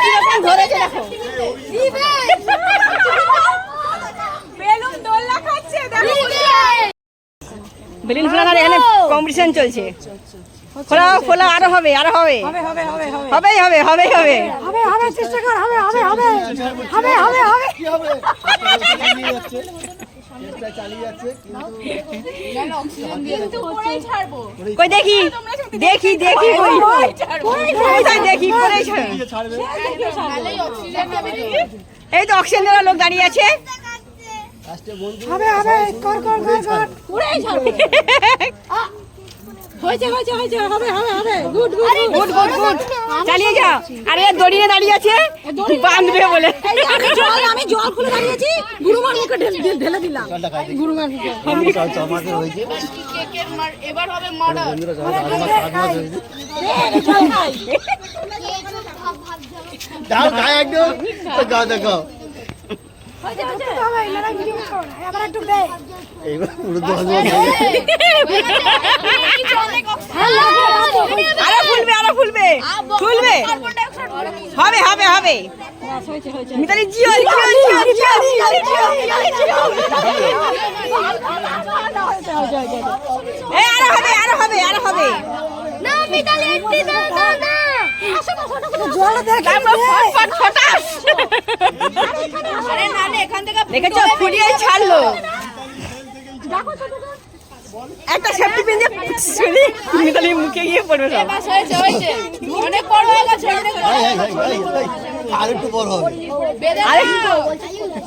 কিরকম ধরেছে দেখো। বেলুন দোলনা খাচ্ছে দেখো। বেলুন ফোলানোর এখানে কম্পিটিশন চলছে। ফোলাও ফোলাও, আরো হবে আরো হবে হবে হবে হবে হবে হবেই হবে হবেই হবে। হবে হবে চেষ্টা কর। হবে হবে হবে হবে হবে হবে কি হবে চালিয়ে যাচ্ছে চেষ্টা চালিয়ে যাচ্ছে কিন্তু পরেই ছাড়বো। কই দেখি দেখি দেখি কই কোথায় দেখি পরেই ছাড়। ছাড়বে এই তো অক্সিজেন দেওয়ার লোক দাঁড়িয়ে আছে। লাস্টে বন্ধু হবে হবে কর কর কর কর পরেই ছাড়বো। হয়েছে হয়েছে হয়েছে হবে হবে হবে good good good good good, চালিয়ে যাও। আরে দড়িয়ে দাঁড়িয়ে আছে বাঁধবে বলে। আমি জল খুলে দাঁড়িয়েছি, গুরুমার মুখে ঢেলে দিলাম। গুরুমার মুখে আমাদের হয়েছে এবার হবে মার্ডার। বন্ধুরা দাও গায়ে একদম গাও দেখো এইবার পুরো আরো ফুলবে আরো ফুলবে ফুলবে, হবে হবে হবে। মিতালি জিও জিও জিও জিও জিও জিও। এই আরো হবে আরো হবে আরো হবে। না মিতালি একটি দাও দাও না। জল দেখে ফটফট ফটাস। আরে না না এখান থেকে দেখেছো ফুলিয়ে ছাড়লো। একটা সেফটি পিন দিয়ে শুনি মিতালি মুখে গিয়ে পড়বে সব। বাস হয়েছে হয়েছে অনেক বড় হয়ে গেছে অনেক বড়। আরেকটু বড় হবে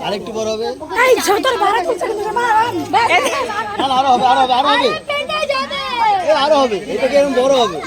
আরেকটু বড় হবে এই ছোটর বাড়া করছে কিন্তু মা না আরো হবে আরো হবে আরো হবে পেটে যাবে। আরো হবে এটা কি এরকম বড় হবে